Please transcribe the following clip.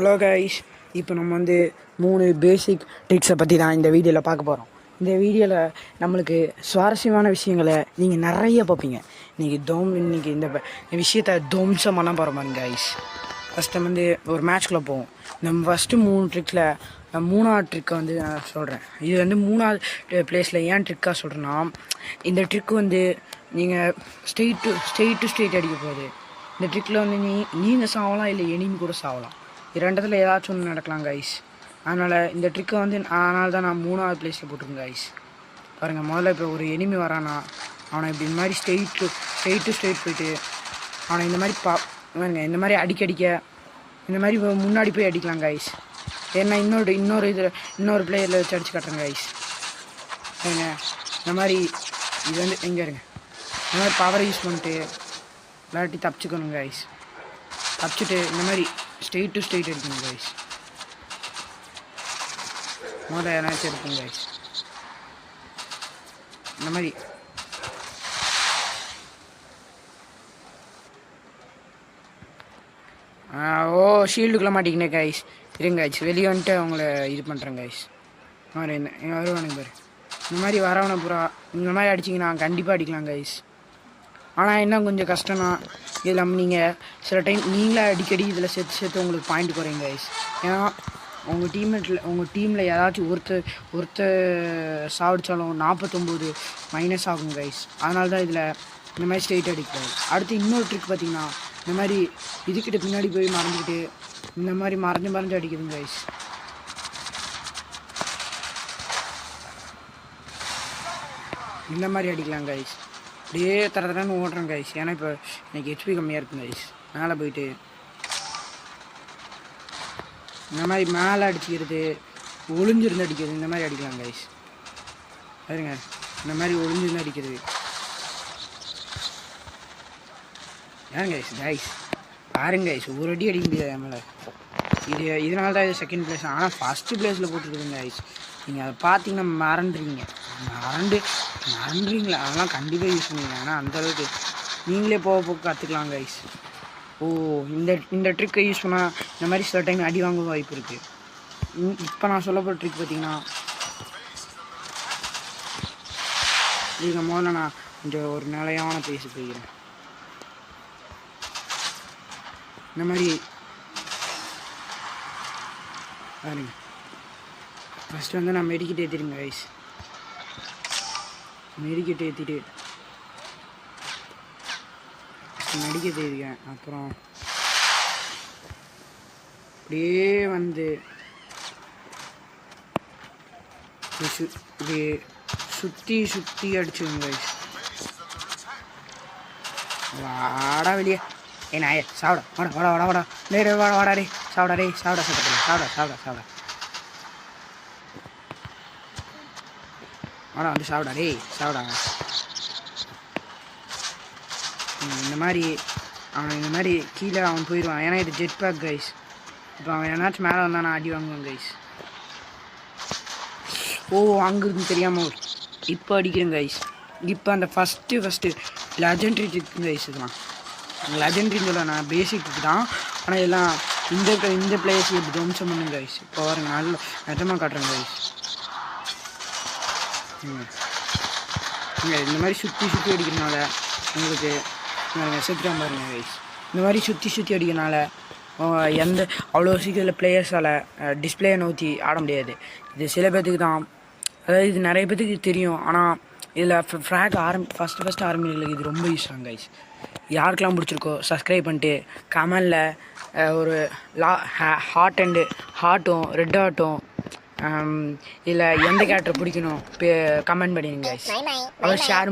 Hello guys, இப்போ நம்ம வந்து 3 பேசிக் ட்ரிக்ஸை பற்றி தான் இந்த வீடியோவில் பார்க்க போகிறோம். இந்த வீடியோவில் நம்மளுக்கு சுவாரஸ்யமான விஷயங்களை நீங்கள் நிறைய பார்ப்பீங்க. இன்றைக்கி இந்த விஷயத்தை துவம்சம் பண்ண போகிறோம் கைஸ். ஃபஸ்ட்டு வந்து ஒரு மேட்ச்குள்ளே போவோம். நம்ம ஃபஸ்ட்டு 3 ட்ரிக்கில் 3ஆவது ட்ரிக்கை வந்து நான் சொல்கிறேன். இது வந்து 3ஆவது ப்ளேஸில் ஏன் ட்ரிக்காக சொல்கிறேன்னா, இந்த ட்ரிக்கு வந்து நீங்கள் ஸ்ட்ரெயிட் அடிக்க போகுது. இந்த ட்ரிக்கில் வந்து நீங்கள் சாவலாம், இல்லை எனிமி கூட சாவலாம். இரண்டத்தில் ஏதாச்சும் ஒன்று நடக்கலாம் கைஸ். அதனால் இந்த ட்ரிக்கை வந்து அதனால தான் நான் 3ஆவது ப்ளேஸில் போட்டிருக்கேன் கைஸ். பாருங்கள், முதல்ல இப்போ ஒரு எனிமி வரானா, அவனை இப்படி இந்த மாதிரி ஸ்ட்ரெயிட் போயிட்டு அவனை இந்த மாதிரி இந்த மாதிரி அடிக்க இந்த மாதிரி முன்னாடி போய் அடிக்கலாம் கைஸ். ஏன்னா இன்னொரு பிளேயரில் வச்சு அடிச்சு காட்டுறேன் கைஸ். ஏங்க இந்த மாதிரி இது வந்து எங்கே இருங்க, இந்த மாதிரி பவரை யூஸ் பண்ணிட்டு விளையாட்டி தப்பிச்சுக்கணும் கைஸ். தப்பிச்சுட்டு இந்த மாதிரி ஸ்ட்ரெயிட் எடுக்கணும் கைஸ். முதல்ல ஏதாச்சும் எடுக்கணும் கைஸ். இந்த மாதிரி ஷீல்டுக்குள்ளே மாட்டிக்கினே கைஸ். இருங்க கைஸ், வெளியே வந்துட்டு அவங்கள இது பண்ணுறேன் கைஸ். மாதிரி வருவானுங்க பாரு, இந்த மாதிரி வரவனை பூரா இந்த மாதிரி அடிச்சிங்கன்னா கண்டிப்பாக அடிக்கலாம் கைஸ். ஆனால் என்ன கொஞ்சம் கஷ்டம்னா, இதில் நீங்கள் சில டைம் நீங்களே அடிக்கடி இதில் சேர்த்து உங்களுக்கு பாயிண்ட் குறையுங்க கைஸ். ஏன்னா உங்கள் டீமில் ஏதாச்சும் ஒருத்தர் சாப்பிடிச்சாலும் 49 மைனஸ் ஆகும் கைஸ். அதனால தான் இதில் இந்த மாதிரி ஸ்ட்ரெயிட் அடிக்கிறது. அடுத்து இன்னொரு ட்ரிக் பார்த்திங்கன்னா, இந்த மாதிரி இதுக்கிட்ட பின்னாடி போய் மறைஞ்சிக்கிட்டு இந்த மாதிரி மறைஞ்சு அடிக்குதுங்க கைஸ். இந்த மாதிரி அடிக்கலாம் கைஸ். அப்படியே தரன்னு ஓடுறேன் கைஸ். ஏன்னா இப்போ எனக்கு ஹெச்பி கம்மியாக இருக்கும் கைஸ். மேலே போயிட்டு இந்த மாதிரி மேலே அடிச்சுக்கிறது, ஒளிஞ்சிருந்து அடிக்கிறது, இந்த மாதிரி அடிக்கலாம் கைஸ். பாருங்க, இந்த மாதிரி ஒளிஞ்சிருந்து அடிக்கிறது. ஏன் கைஸ் பாருங்க கைஸ், ஒரு அடி அடிக்க முடியாது என் மேலே. இதனால தான் இது செகண்ட் பிளேஸ். ஆனால் ஃபஸ்ட்டு பிளேஸில் போட்டுருக்குங்க கைஸ். நீங்கள் அதை பார்த்தீங்கன்னா மறந்துறீங்களா? அதெல்லாம் கண்டிப்பாக யூஸ் பண்ணுவீங்க. ஆனால் அந்தளவுக்கு நீங்களே போக கற்றுக்கலாம் கைஸ். இந்த ட்ரிக்கை யூஸ் பண்ணால் இந்த மாதிரி சில டைம் அடி வாங்க வாய்ப்பு இருக்குது. இப்போ நான் சொல்லப்போகிற ட்ரிக் பார்த்தீங்கன்னா, இதுக்கு முதல்ல நான் கொஞ்சம் ஒரு நிலையான பேசி போய்க்கிறேன். இந்த மாதிரி பாருங்க, ஃபஸ்ட்டு வந்து நான் மெடிக்கிட்டு ஏற்றிடுங்க கைஸ். மெடிக்கிட்டு ஏற்றிட்டு ஏற்றிருக்கேன். அப்புறம் அப்படியே வந்து இப்படி சுற்றி அடிச்சுங்க கைஸ். வாடா வெளியே, நாயே சாப்பிட வாடா டே வாடா டே சாப்பிட வாடா வந்து சாப்பிடா. இந்த மாதிரி கீழே அவன் போயிடுவான். ஏன்னா இது ஜெட் பேக் கைஸ். இப்போ அவன் என்னாச்சும் மேலே வந்தால் நான் அடி வாங்குவேன் கைஸ். அங்கே இருக்குன்னு தெரியாமல் இப்போ அடிக்கிறேன் கைஸ். இப்போ அந்த ஃபஸ்ட்டு லெஜெண்ட்ரி ட்ரிக் கைஸ். இதெல்லாம் லெஜெண்ட்ரின்னு சொல்ல, நான் பேசிக் தான். ஆனால் இதெல்லாம் இந்த பிளேஸ் இப்படி துவம்சம் பண்ணுங்க கைஸ். இப்போ பாருங்க, நல்ல நிஜமாக காட்டுறேன் கைஸ். இந்த மாதிரி சுற்றி அடிக்கிறதுனால உங்களுக்கு செத்துட்டான் பாருங்க கைஸ். இந்த மாதிரி சுற்றி அடிக்கிறனால அவ்வளோ சீக்கிரத்தில் பிளேயர்ஸால் டிஸ்பிளேயை நோக்கி ஆட முடியாது. இது சில பேர்த்துக்கு தான், அதாவது இது நிறைய பேர்த்துக்கு தெரியும். ஆனால் இதில் ஃப்ராக் ஃபஸ்ட்டு ஆரம்பிங்களுக்கு இது ரொம்ப யூஸ் ஆகும் கைஸ். யாருக்கெல்லாம் பிடிச்சிருக்கோ சப்ஸ்கிரைப் பண்ணிட்டு கமெண்டில் ஒரு ஹார்ட்டும் ரெட் ஹார்ட்டும் இல்லை எந்த கேரக்டர் பிடிக்கணும் கமெண்ட் பண்ணிடுங்க கைஸ். அப்புறம் ஷேர்